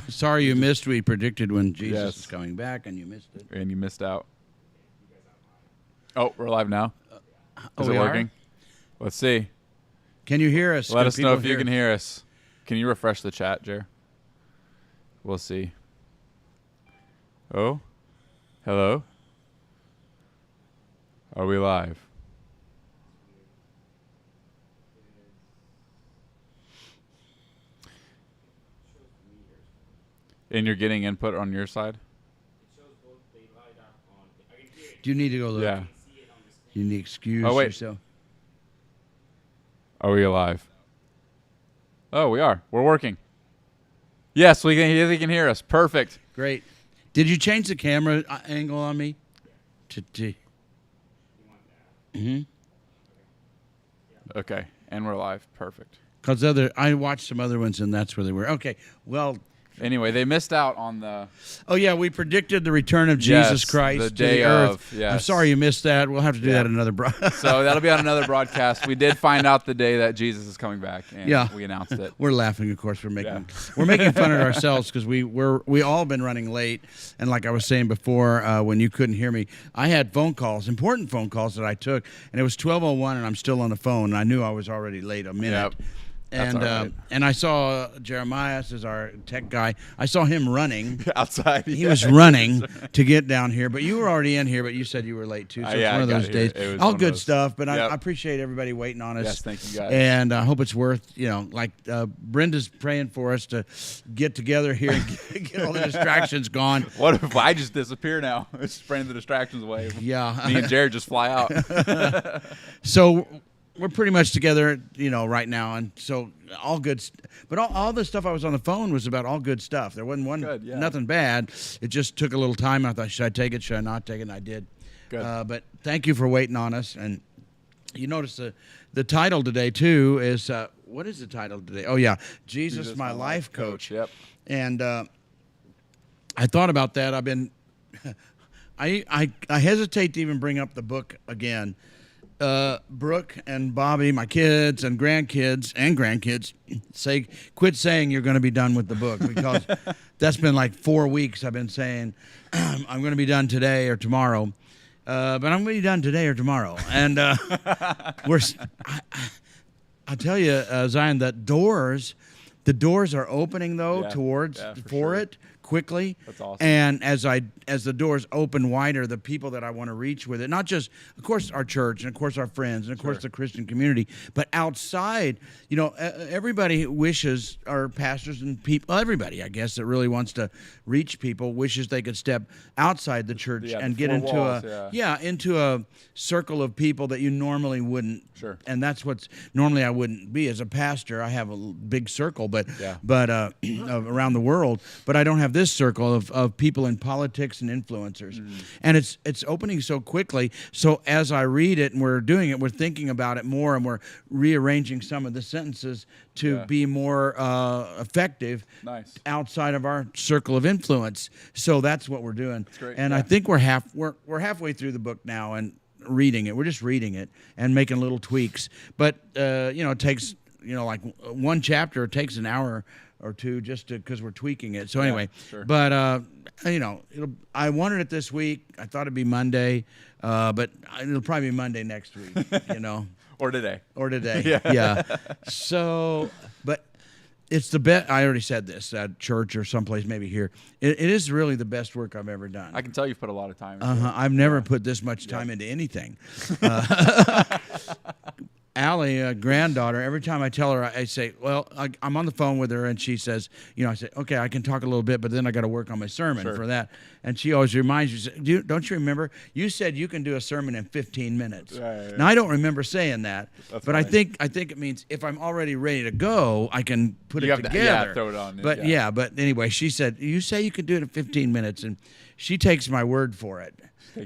Sorry you missed. We predicted when Jesus Yes. is coming back, and you missed it. And you missed out. Oh, we're live now. Is it we are? working? Let's see. Can you hear us? Let Can us know people if you can hear us. Can you refresh the chat, Jer? We'll see. Oh? Hello? Are we live? And you're getting input on your side? Do you need to go look? Yeah. You need to excuse Oh, wait. yourself. Are we alive? Oh, we are. We're working. Yes, they can hear us. Perfect. Great. Did you change the camera angle on me? Okay. And we're live. Perfect. Because I watched some other ones, and that's where they were. Okay. Well. Anyway, they missed out on the... Oh, yeah, we predicted the return of Yes, Jesus Christ the to day the earth. of, yes. I'm sorry you missed that. We'll have to do that another So that'll be on another broadcast. We did find out the day that Jesus is coming back, and we announced it. We're laughing, of course. We're making fun of ourselves because we all been running late. And like I was saying before, when you couldn't hear me, I had phone calls, important phone calls that I took, and it was 12:01, and I'm still on the phone. And I knew I was already late a minute. Yep. And right. and I saw Jeremiah as our tech guy. I saw him running Outside. He was running to get down here, but you were already in here. But you said you were late too. So it's one of those days. All good stuff. But I appreciate everybody waiting on us. Yes, thank you guys. And I hope it's worth like Brenda's praying for us to get together here and get all the distractions gone. What if I just disappear now? It's spraying the distractions away. Yeah, me and Jared just fly out. So. We're pretty much together, right now, and so all good. But all the stuff I was on the phone was about all good stuff. There wasn't nothing bad. It just took a little time. I thought, should I take it? Should I not take it? And I did. Good. But thank you for waiting on us. And you notice the title today too is what is the title today? Oh yeah, Jesus my life coach. Yep. And I thought about that. I've been. I hesitate to even bring up the book again. Brooke and Bobby, my kids and grandkids, quit saying you're going to be done with the book, because that's been like 4 weeks. I've been saying I'm going to be done today or tomorrow, but I'm going to be done today or tomorrow. And I tell you, Zion, that the doors are opening though towards it quickly. That's awesome. And as the doors open wider, the people that I want to reach with it, not just, of course, our church and of course our friends and of course the Christian community, but outside, everybody wishes, our pastors and people, everybody, I guess, that really wants to reach people wishes they could step outside the church and get into walls, into a circle of people that you normally wouldn't. Sure. And that's what's normally I wouldn't be as a pastor. I have a big circle, but around the world, but I don't have this circle of people in politics and influencers. And it's opening so quickly. So as I read it and we're doing it, we're thinking about it more, and we're rearranging some of the sentences to be more effective outside of our circle of influence. So that's what we're doing. That's great. And I think we're halfway through the book now and reading it. We're just reading it and making little tweaks. But it takes like one chapter. It takes an hour or two just because we're tweaking it. So anyway, but I wanted it this week. I thought it'd be Monday, but it'll probably be Monday next week. Or today. Yeah. So, but it's the best. I already said this at church or someplace, maybe here. It is really the best work I've ever done. I can tell you've put a lot of time into it. I've never put this much time into anything. Allie, granddaughter, every time I tell her, I say, well, I'm on the phone with her, and she says, I say, okay, I can talk a little bit, but then I got to work on my sermon for that. And she always reminds me, don't you remember? You said you can do a sermon in 15 minutes. Right. Now, I don't remember saying that, That's but funny. I think it means if I'm already ready to go, I can put it together. Yeah, throw it on. But but anyway, she said, you say you can do it in 15 minutes, and she takes my word for it.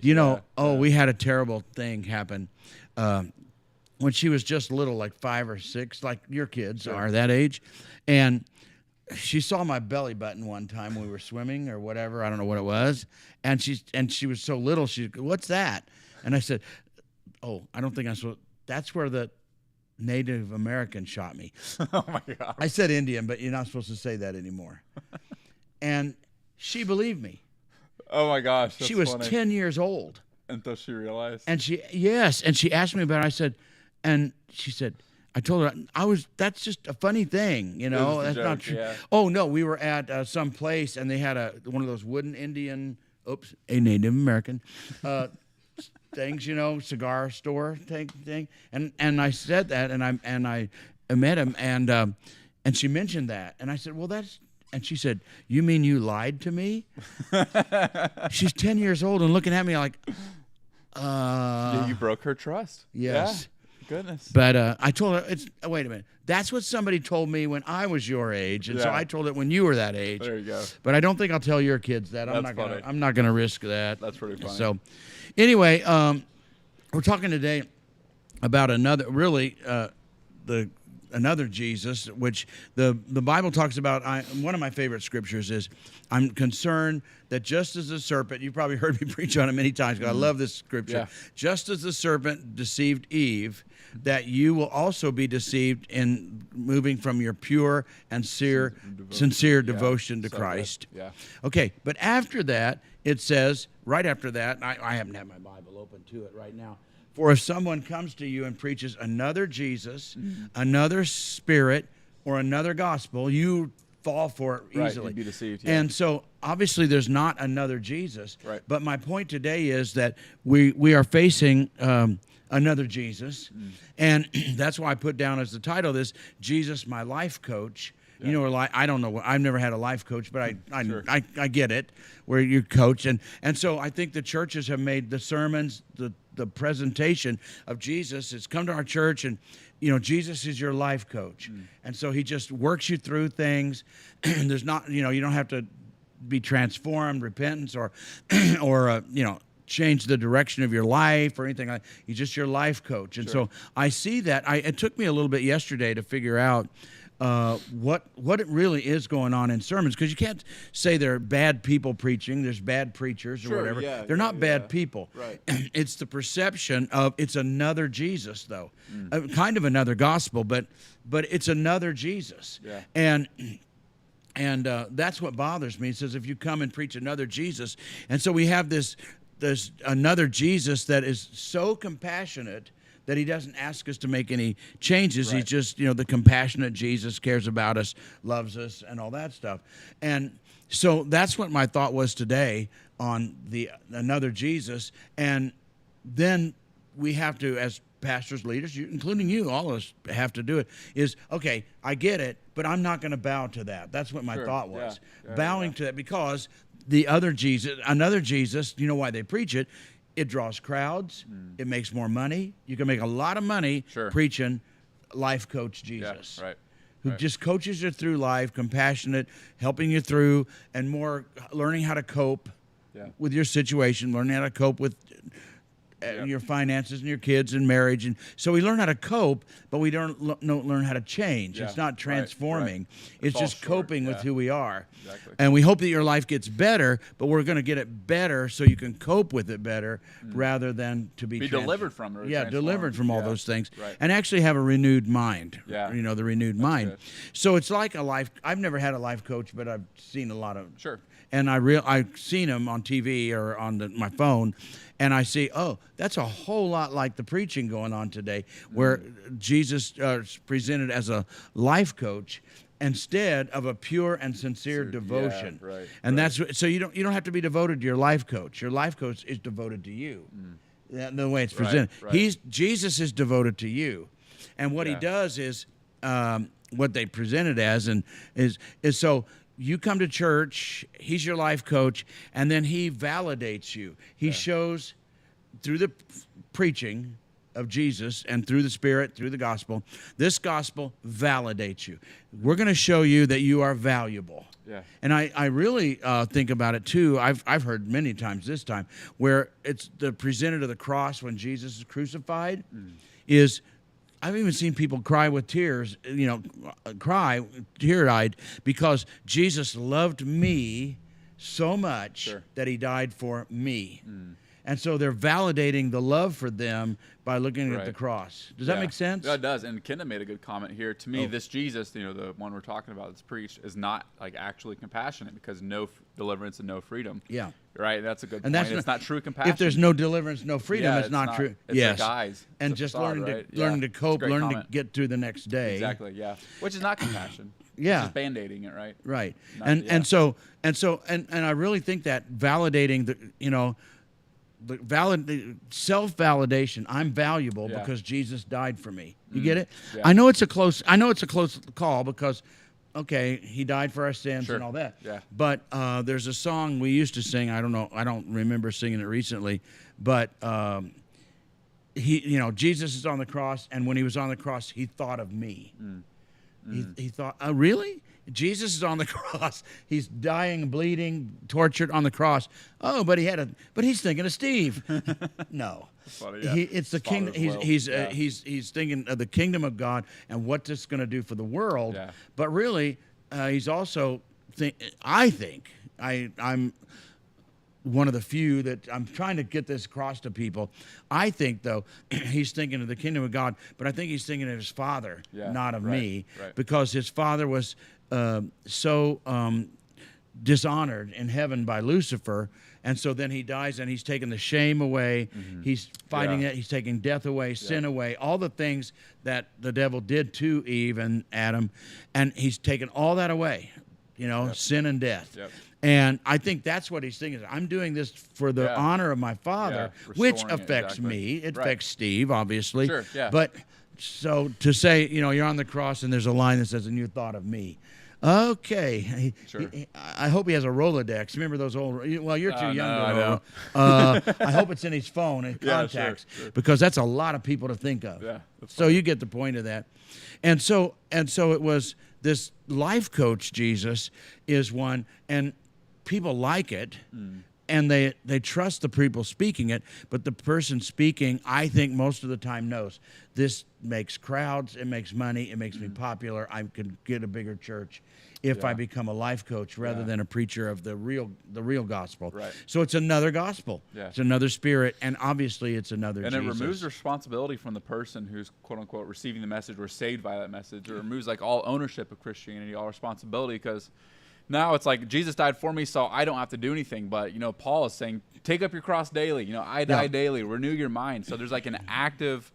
We had a terrible thing happen. When she was just little, like 5 or 6, like your kids are that age. And she saw my belly button one time when we were swimming or whatever. I don't know what it was. And she was so little, what's that? And I said, oh, I don't think I'm supposed, that's where the Native American shot me. Oh, my God. I said Indian, but you're not supposed to say that anymore. and she believed me. Oh my gosh, that's She was funny. 10 years old. Until she realized. And she asked me about it. I said, and she said, I told her, that's just a funny thing, you know, was a that's not joke, true. yeah. Oh, no, we were at some place and they had one of those wooden Indian, a Native American, things, you know, cigar store thing. And I said that and I met him and she mentioned that. And I said, well, and she said, you mean you lied to me? She's 10 years old and looking at me like, You broke her trust. yes. Yeah. Goodness. But I told her, wait a minute. That's what somebody told me when I was your age, and so Yeah. I told it when you were that age. There you go. But I don't think I'll tell your kids that. That's funny. I'm not gonna risk that. That's pretty funny. So, anyway, we're talking today about another Jesus, which the Bible talks about. One of my favorite scriptures is, I'm concerned that just as the serpent, you've probably heard me preach on it many times, because I love this scripture. Yeah. Just as the serpent deceived Eve, that you will also be deceived in moving from your pure and sincere devotion to So good. Christ. Yeah. Okay, but after that, it says, right after that, I happen to have my Bible open to it right now. For if someone comes to you and preaches another Jesus, another spirit, or another gospel, you fall for it Right, easily. you'd be deceived, yeah. And so, obviously, there's not another Jesus. Right. But my point today is that we are facing another Jesus. And that's why I put down as the title of this, Jesus, My Life Coach. Yeah. You know, I don't know. I've never had a life coach, but Sure. I get it, where you coach. And so I think the churches have made the sermons, the presentation of Jesus is come to our church and, you know, Jesus is your life coach. And so he just works you through things. There's not, you know, you don't have to be transformed, repentance, or, you know, change the direction of your life or anything like that. He's just your life coach. And Sure. so I see that. It took me a little bit yesterday to figure out what it really is going on in sermons, because you can't say they're bad people preaching. There's bad preachers or Sure, whatever. yeah, They're not bad people. Right. It's the perception of it's another Jesus, though, kind of another gospel, but it's another Jesus. Yeah. And that's what bothers me. It says if you come and preach another Jesus, and so we have this another Jesus that is so compassionate that he doesn't ask us to make any changes. Right. He's just, you know, the compassionate Jesus, cares about us, loves us, and all that stuff. And so that's what my thought was today on another Jesus. And then we have to, as pastors, leaders, including you, all of us have to do it, is, okay, I get it, but I'm not going to bow to that. That's what my Sure. thought was. Yeah. Bowing to that, because the other Jesus, another Jesus, you know why they preach it? It draws crowds. It makes more money. You can make a lot of money Sure. preaching life coach Yeah. Jesus, Right. who Right. just coaches you through life, compassionate, helping you through, and more learning how to cope Yeah. with your situation, learning how to cope with Yeah. your finances and your kids and marriage. And so we learn how to cope, but we don't learn how to change. Yeah. It's not Right. transforming. It It's falls just short. coping with Yeah. who we are. Exactly. And we hope that your life gets better, but we're going to get it better so you can cope with it better rather than to be delivered from it or Yeah, delivered from all Yeah. those things. Right. And actually have a renewed mind. Yeah. You know, the renewed mind. good. So it's like a life. I've never had a life coach, but I've seen a lot of. Sure. And I've seen them on TV or on my phone, and I see, oh, that's a whole lot like the preaching going on today, where Jesus is presented as a life coach instead of a pure and sincere devotion. Yeah, right. And that's so you don't have to be devoted to your life coach. Your life coach is devoted to you. The way it's presented, right. Jesus is devoted to you, and what he Yeah. does is what they present it as, and is so. You come to church, he's your life coach, and then he validates you. He shows through the preaching of Jesus and through the Spirit, through the gospel, this gospel validates you. We're going to show you that you are valuable. Yeah. And I really think about it too. I've heard many times this time where it's the presented of the cross when Jesus is crucified is. I've even seen people cry with tears, you know, cry tear-eyed because Jesus loved me so much Sure. that he died for me. And so they're validating the love for them by looking at the cross. Does that make sense? Yeah, it does. And Kendra made a good comment here. To me, this Jesus, the one we're talking about that's preached, is not like actually compassionate, because no deliverance and no freedom. Yeah. Right? That's a good And point. that's It's not true compassion. If there's no deliverance, no freedom, it's not true. It's yes. a guise. And It's a just facade, learning right? to learning to cope, It's a great learning to comment. get through the next day. Exactly, yeah. Which is not compassion. Yeah. It's just band-aiding it, right? Right. Not- And so I really think that validating the self-validation. I'm valuable because Jesus died for me. You get it? Yeah. I know it's a close call because he died for our sins and all that. Yeah. But there's a song we used to sing. I don't remember singing it recently, but Jesus is on the cross, and when he was on the cross, he thought of me. He thought, really? Jesus is on the cross. He's dying, bleeding, tortured on the cross. Oh, but he's thinking of Steve. No, funny, yeah. It's the His kingdom. father's will. He's thinking of the kingdom of God and what this is going to do for the world. Yeah. But really, he's also I'm one of the few that I'm trying to get this across to people. I think, though, he's thinking of the kingdom of God, but I think he's thinking of his father, not of me, because his father was so dishonored in heaven by Lucifer, and so then he dies, and he's taking the shame away. He's fighting it. He's taking death away, sin away, all the things that the devil did to Eve and Adam, and he's taken all that away, sin and death. Yep. And I think that's what he's thinking. I'm doing this for the honor of my father, which affects me. It affects Steve, obviously. Sure, yeah. But so to say, you're on the cross and there's a line that says, and you thought of me. Okay. Sure. I hope he has a Rolodex. Remember those old? Well, you're too young no, to I know. I hope it's in his phone and Yeah, contacts, sure. because that's a lot of people to think of. Yeah, that's So you get the point of that. And so it was this life coach Jesus is one, and people like it. And they trust the people speaking it, but the person speaking, I think most of the time, knows this makes crowds, it makes money, it makes me popular. I can get a bigger church if I become a life coach rather than a preacher of the real gospel. Right. So it's another gospel. Yeah. It's another spirit, and obviously it's another And Jesus. it removes responsibility from the person who's, quote unquote, receiving the message or saved by that message. It removes like all ownership of Christianity, all responsibility, because now it's like Jesus died for me, so I don't have to do anything. But Paul is saying, take up your cross daily. I die daily. Renew your mind. So there's like an active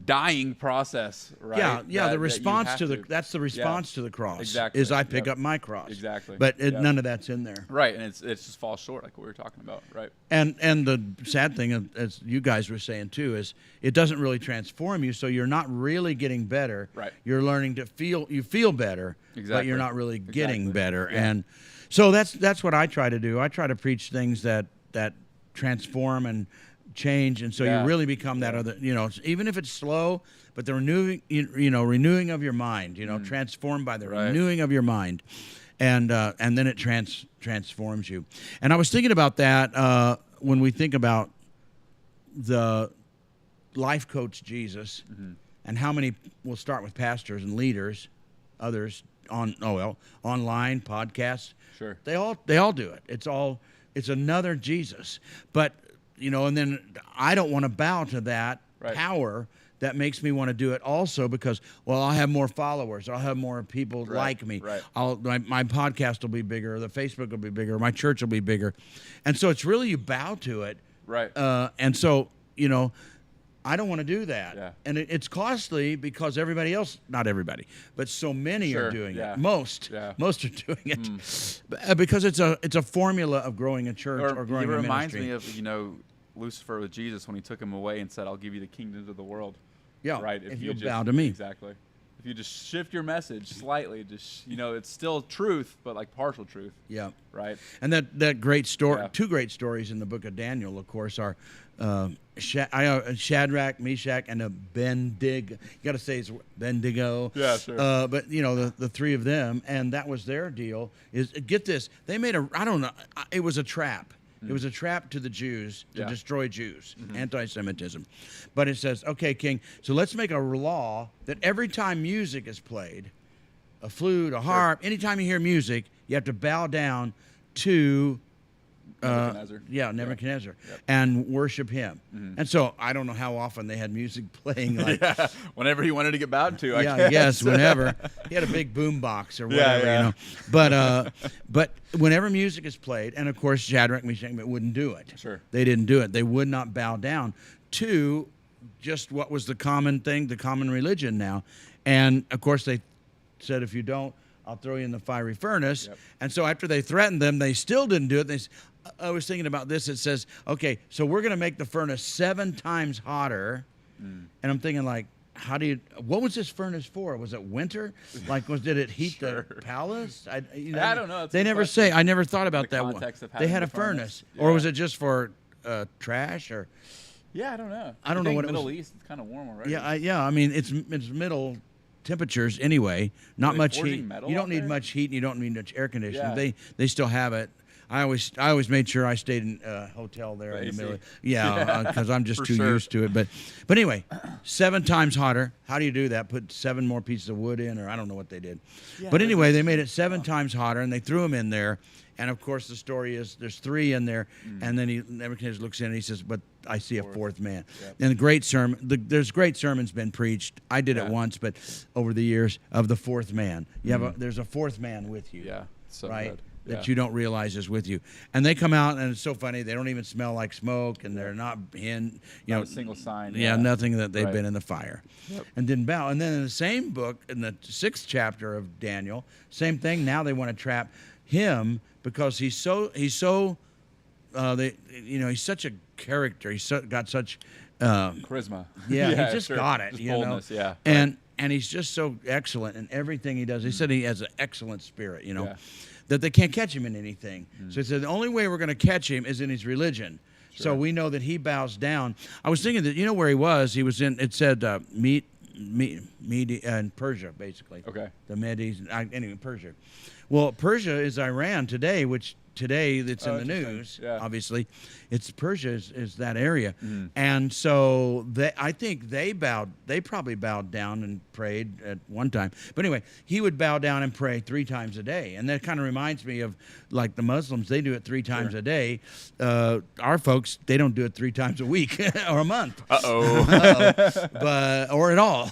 dying process, right? Yeah. The response that's the response to the cross. Exactly. Is I pick up my cross. Exactly. But none of that's in there. Right, and it just falls short, like what we were talking about, right? And the sad thing, as you guys were saying too, is it doesn't really transform you. So you're not really getting better. Right. You're learning to feel better, but Exactly. you're not really getting Exactly. better. Yeah. And so that's what I try to do. I try to preach things that transform and change, and so you really become that other. Even if it's slow, but the renewing of your mind. Transformed by the renewing of your mind. And then it transforms you. And I was thinking about that when we think about the life coach Jesus, and how many. We'll start with pastors and leaders, others online podcasts. Sure. They all do it. It's another Jesus. But and then I don't want to bow to that power. That makes me want to do it also because, I'll have more followers. I'll have more people like me. Right. My podcast will be bigger. The Facebook will be bigger. My church will be bigger. And so it's really you bow to it. Right. And so, I don't want to do that. Yeah. And it's costly because everybody else, not everybody, but so many are doing it. Most are doing it. Because it's a formula of growing a church or growing a ministry. It reminds me of, Lucifer with Jesus when he took him away and said, I'll give you the kingdoms of the world. Yeah, right. if you'll bow to me. Exactly. If you just shift your message slightly, it's still truth, but like partial truth. Yeah. Right. And that great story, two great stories in the book of Daniel, of course, are Shadrach, Meshach, and Abednego. You got to say it's Abednego. Yeah, sure. But the three of them, and that was their deal. Is get this? They made it was a trap. It was a trap to the Jews to destroy Jews, anti-Semitism. But it says, okay, king, so let's make a law that every time music is played, a flute, a harp, anytime you hear music, you have to bow down to Nebuchadnezzar. Nebuchadnezzar, Yep. and worship him. Mm-hmm. And so I don't know how often they had music playing. Like, Yeah, whenever he wanted to get bowed to, I guess whenever he had a big boom box or whatever, yeah. you know. But whenever music is played, and of course Shadrach, Meshach, wouldn't do it. Sure. They didn't do it. They would not bow down to just what was the common thing, the common religion now. And of course they said, if you don't, I'll throw you in the fiery furnace. Yep. And so after they threatened them, they still didn't do it. I was thinking about this. It says, okay, so we're going to make the furnace 7 times hotter. And I'm thinking, like, what was this furnace for? Was it winter? Like, did it heat the palace? I don't know. That's a They good never question. say. I never thought about The that. context of They having had a the furnace. furnace. Or Yeah. was it just for trash? Or Yeah, I don't know. I don't know what it Middle was. East, it's kind of warm already. yeah, I mean, it's middle temperatures anyway. Not they much forging heat. metal You out don't need there? much heat, and you don't need much air conditioning. Yeah. They still have it. I always made sure I stayed in a hotel there in the AC. middle. Yeah, because I'm just For too sure. used to it. But anyway, 7 times hotter. How do you do that? Put 7 more pieces of wood in, or I don't know what they did. Yeah, But those anyway, are- they made it 7 times hotter, and they threw them in there. And of course, the story is there's 3 in there, and then Nebuchadnezzar looks in and he says, "But I see a 4th man." Yep. And the great sermon, there's great sermons been preached. I did it Yeah. once, but over the years of the 4th man, you have there's a 4th man with you. Yeah, so right? good. That Yeah. you don't realize is with you. And they come out, and it's so funny. They don't even smell like smoke, and they're not Not a single sign. Yeah, nothing that they've Right. been in the fire, Yep. and didn't bow. And then in the same book, in the 6th chapter of Daniel, same thing. Now they want to trap him because he's such a character. Got such. Charisma. Yeah, he just sure. got it. Just you know? boldness, yeah. And he's just so excellent in everything he does. He said he has an excellent spirit, Yeah. that they can't catch him in anything. So he said the only way we're going to catch him is in his religion. So Sure. we know that he bows down. I was thinking that, where he was? He was in, it said, in Persia, basically. Okay. The Medes, anyway, Persia. Well, Persia is Iran today, which today it's in the interesting. news. Yeah. Obviously, it's Persia is that area, Mm-hmm. and so I think they probably bowed down and prayed at one time. But anyway, he would bow down and pray 3 times a day, and that kind of reminds me of like the Muslims. They do it 3 times Sure. a day. Our folks, they don't do it 3 times a week or a month. Uh-oh. Or at all.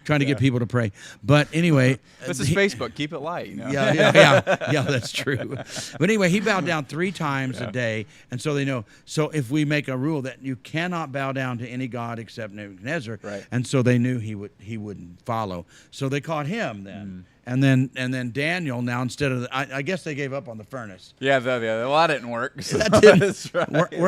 Trying to get people to pray. But anyway, This is Facebook. Keep it light. yeah, that's true. But anyway, he bowed down 3 times a day, and so they know. So if we make a rule that you cannot bow down to any god except Nebuchadnezzar, Right. and so they knew he wouldn't follow. So they caught him then, and then Daniel. Now instead of I guess they gave up on the furnace. Yeah, well, that didn't work. So That didn't- that's right. We're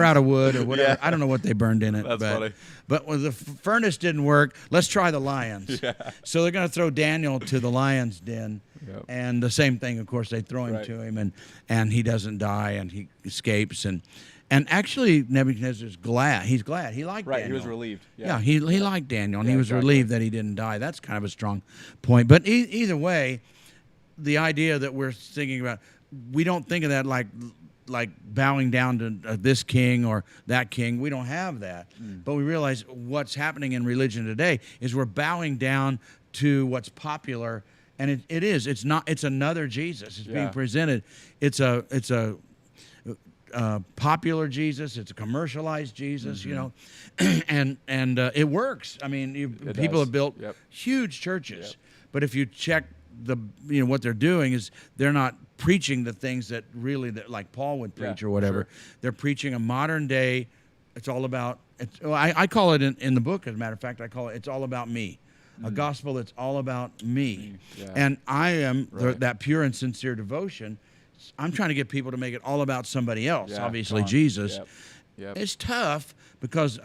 out of wood or whatever. Yeah. I don't know what they burned in it. That's but, funny. But when the furnace didn't work, let's try the lions. Yeah. So they're going to throw Daniel to the lion's den. Yep. And the same thing, of course, they throw him Right. to him, and he doesn't die, and he escapes. And actually, Nebuchadnezzar's glad. He's glad. He liked Right, Daniel. he was relieved. Yeah, he liked Daniel, and Yeah, he was exactly. relieved that he didn't die. That's kind of a strong point. But either way, the idea that we're thinking about, we don't think of that like bowing down to this king or that king. We don't have that. But we realize what's happening in religion today is we're bowing down to what's popular, and it is. It's not. It's another Jesus. It's being Yeah. presented. It's a popular Jesus. It's a commercialized Jesus. And it works. I mean, people does. have built Yep. huge churches, Yep. but if you check what they're doing is they're not preaching the things that really like Paul would preach Yeah, or whatever. sure. They're preaching a modern day. It's all about. I call it in the book. As a matter of fact, I call it. It's all about me. A gospel that's all about me. Yeah. And I am Right. that pure and sincere devotion. I'm trying to get people to make it all about somebody else. Yeah, Obviously, come on. Jesus. Yep. It's tough because,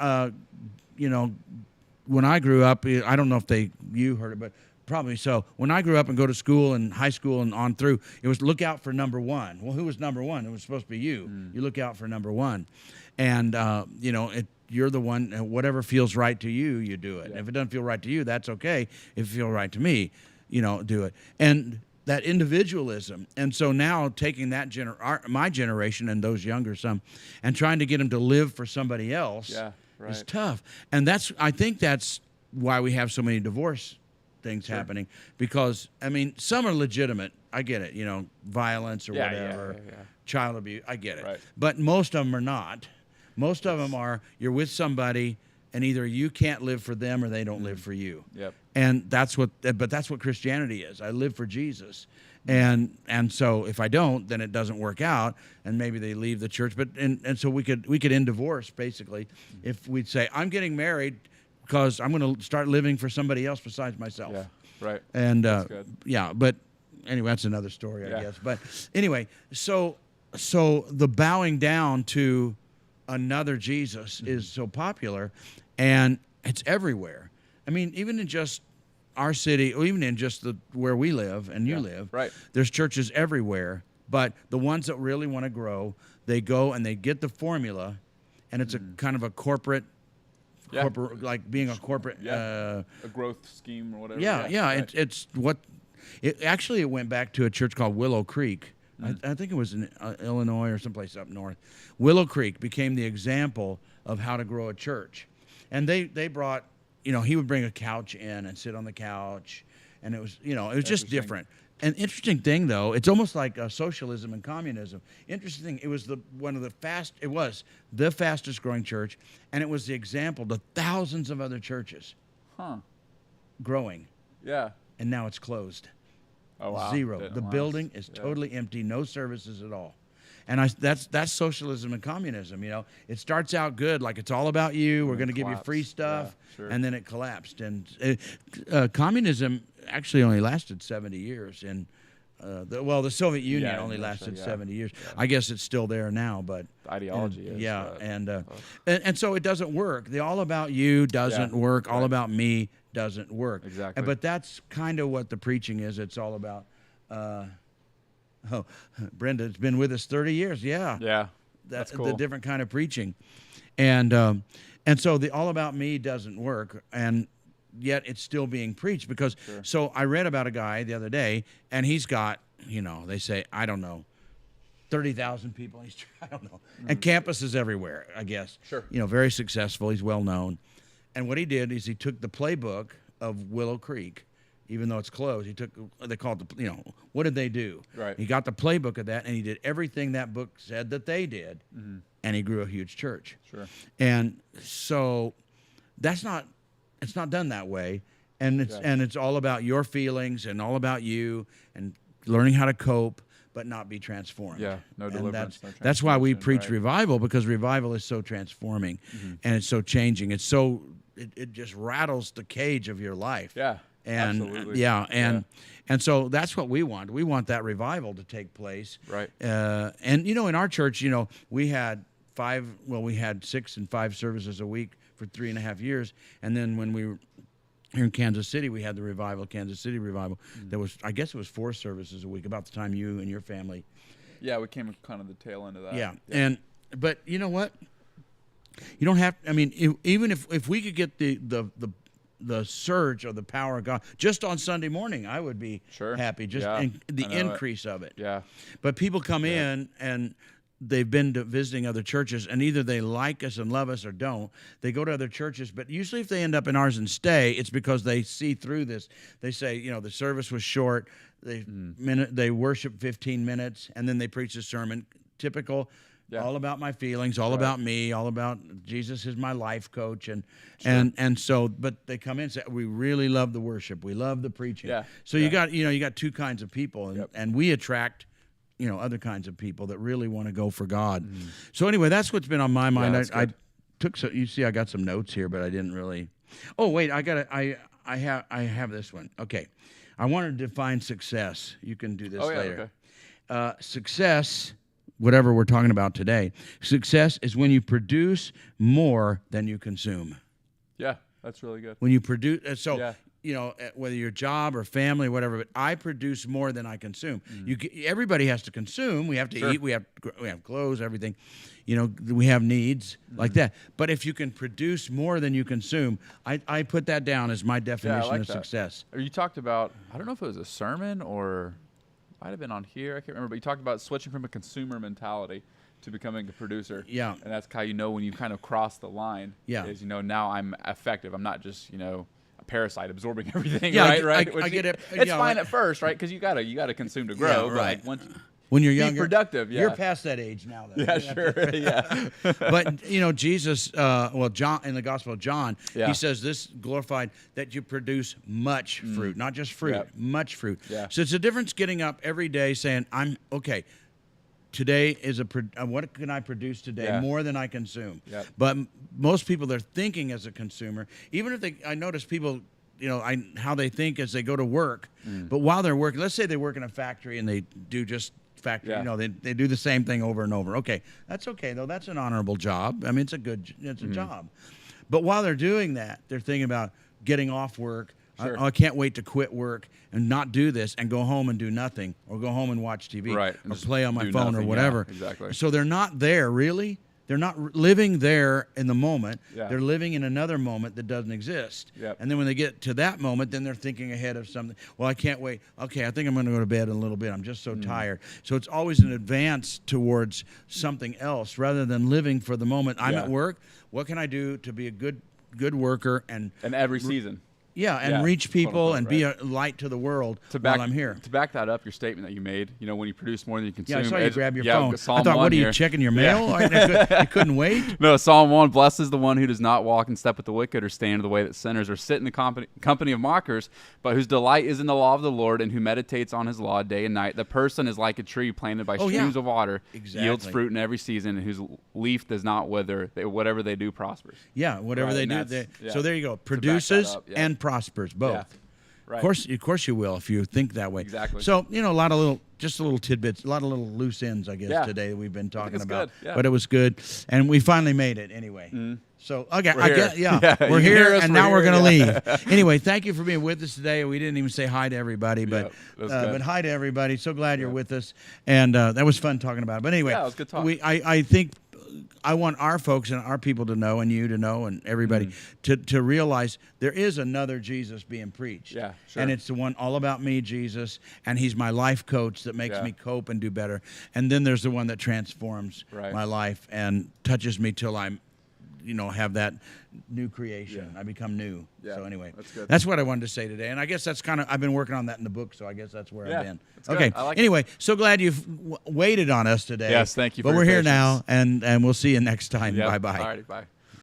when I grew up, I don't know if you heard it, but probably so. When I grew up and go to school and high school and on through, it was look out for number 1. Well, who was number 1? It was supposed to be you. You look out for number 1. And, you're the one, whatever feels right to you, you do it. Yeah. If it doesn't feel right to you, that's okay. If it feels right to me, do it. And that individualism. And so now taking that my generation and those younger some and trying to get them to live for somebody else Yeah, is right. tough. And I think that's why we have so many divorce things happening because I mean some are legitimate. I get it, you know, violence or whatever, child abuse. I get it, Right. but most of them are not. Most of them are you're with somebody and either you can't live for them or they don't live for you. Yep. And that's what Christianity is. I live for Jesus. And so if I don't, then it doesn't work out, and maybe they leave the church. But and so we could end divorce basically if we'd say I'm getting married because I'm going to start living for somebody else besides myself. Yeah. Right. And That's good. yeah, but anyway, that's another story, I Yeah. guess. But anyway, so the bowing down to another Jesus is so popular, and it's everywhere. I mean, even in just our city, or even in just where we live and you live, right. there's churches everywhere. But the ones that really want to grow, they go and they get the formula, and it's a kind of a corporate, like being a corporate, a growth scheme or whatever. yeah. Right. It's what. It went back to a church called Willow Creek. I think it was in Illinois or someplace up north. Willow Creek became the example of how to grow a church, and they brought, you know, he would bring a couch in and sit on the couch, and it was, you know, it was just different. An interesting thing, though, it's almost like socialism and communism. Interesting thing, it was the fastest growing church, and it was the example to thousands of other churches growing. Yeah. And now it's closed. Oh, wow. Zero. The building is totally empty, no services at all. And that's socialism and communism. You know, it starts out good, like it's all about you. We're going to give you free stuff, and then it collapsed. And communism actually only lasted 70 years. And the Soviet Union only lasted 70 years. Yeah. I guess it's still there now, but the ideology is. Yeah, and so it doesn't work. The all about you doesn't work. All about me doesn't work. Exactly. But that's kind of what the preaching is. It's all about. Brenda's been with us 30 years. Yeah. Yeah. That's cool. The different kind of preaching, and so the all about me doesn't work, and yet it's still being preached because. So I read about a guy the other day, and he's got, you know, they say, I don't know, 30,000 people. I don't know, and campuses everywhere, I guess. Sure. You know, very successful. He's well known, and what he did is he took the playbook of Willow Creek. Even though it's closed, they called it, you know, what did they do? Right. He got the playbook of that, and he did everything that book said that they did, and he grew a huge church. Sure. And so it's not done that way, and it's all about your feelings and all about you and learning how to cope, but not be transformed. Yeah, no deliverance. That's why we preach revival, because revival is so transforming, and it's so changing. It's so it just rattles the cage of your life. Yeah. And absolutely. And so that's what we want. We want that revival to take place. Right. And you know, in our church, you know, we had 6 and 5 services a week for 3.5 years. And then when we were here in Kansas City, we had the Kansas City revival. There was, I guess it was 4 services a week, about the time you and your family. Yeah, we came kind of the tail end of that. Yeah. But you know what? You don't have, I mean, even if we could get the surge of the power of God just on Sunday morning, I would be happy. Just the increase of it. Yeah. But people come in and they've been to visiting other churches, and either they like us and love us or don't. They go to other churches, but usually if they end up in ours and stay, it's because they see through this. They say, you know, the service was short. They worship 15 minutes, and then they preach a sermon. Typical. Yeah. All about my feelings, all about me, all about Jesus is my life coach, and so. But they come in and say, we really love the worship, we love the preaching. Yeah. So you got 2 kinds of people, and we attract, you know, other kinds of people that really want to go for God. So anyway, that's what's been on my mind. I took you see, I got some notes here, but I didn't really. Oh wait, I have this one. Okay, I wanted to define success. You can do this later. Okay. Success. Whatever we're talking about today. Success is when you produce more than you consume. Yeah, that's really good. When you produce, you know, whether your job or family or whatever, but I produce more than I consume. Everybody has to consume. We have to eat. We have clothes, everything. You know, we have needs like that. But if you can produce more than you consume, I put that down as my definition of success. Or you talked about, I don't know if it was a sermon or might have been on here. I can't remember. But you talked about switching from a consumer mentality to becoming a producer. Yeah. And that's how you know when you kind of cross the line. Yeah. Is, you know, now I'm effective. I'm not just, you know, a parasite absorbing everything, Yeah, right? I get it. It's You know, fine at first, right? Because you gotta consume to grow. But right. like once when you're be younger, productive, yeah. You're past that age now, though. Yeah, sure. Yeah. But Jesus, John in the Gospel of John, Yeah. he says this glorified that you produce much fruit, not just fruit, Yep. much fruit. Yeah. So it's a difference getting up every day saying, "I'm okay. Today is what can I produce today Yeah. more than I consume?" Yep. But most people, they're thinking as a consumer. Even if I notice people. How they think as they go to work. But while they're working, let's say they work in a factory and they do just factory. Yeah. They do the same thing over and over. Okay, that's okay though. That's an honorable job. I mean, it's a job. But while they're doing that, they're thinking about getting off work. Sure. I can't wait to quit work and not do this and go home and do nothing, or go home and watch TV, Right, and or just play on my do phone nothing. or Yeah, whatever. exactly. So they're not there really. They're not living there in the moment. Yeah. They're living in another moment that doesn't exist. Yep. And then when they get to that moment, then they're thinking ahead of something. Well, I can't wait. Okay, I think I'm going to go to bed in a little bit. I'm just so tired. So it's always an advance towards something else rather than living for the moment. I'm Yeah. at work. What can I do to be a good worker and every season. Yeah, reach quote, people unquote, and be a light to the world while I'm here. To back that up, your statement that you made, when you produce more than you consume. Yeah, I saw you grab your phone. Psalm I thought, 1 what are you here. checking your Yeah. mail? You couldn't wait? No, Psalm 1, blessed is the one who does not walk in step with the wicked or stand in the way that sinners or sit in the company of mockers, but whose delight is in the law of the Lord and who meditates on his law day and night. The person is like a tree planted by streams of water, yields Exactly. fruit in every season, and whose leaf does not wither. Whatever they do prospers. Yeah, whatever Right, they and do. that's- yeah. So there you go. back that Produces up, yeah. and prospers, both. Yeah. Right. Of course you will if you think that way. Exactly. So, a lot of little tidbits, a lot of little loose ends, I guess, Yeah. today that we've been talking it's about. good, yeah. But it was good. And we finally made it anyway. So, okay, We're here. Yeah, we're you here, hear us, and we're now we're here, going to yeah. leave. Anyway, thank you for being with us today. We didn't even say hi to everybody, but that's good. but hi to everybody. So glad you're with us. And that was fun talking about it. But anyway, Yeah, it was good talk. I think I want our folks and our people to know, and you to know, and everybody to realize there is another Jesus being preached. Yeah, sure. And it's the one all about me, Jesus, and he's my life coach that makes Yeah. me cope and do better. And then there's the one that transforms Right. my life and touches me till I'm, have that new creation. Yeah. I become new. Yeah, So anyway, that's good. that's what I wanted to say today. And I guess that's I've been working on that in the book, so I guess that's where Yeah, I've been. that's good. Okay. I like it. Anyway, so glad you've waited on us today. Yes, thank you for But your we're here patience. now, and we'll see you next time. Yep. Bye-bye. All righty, bye.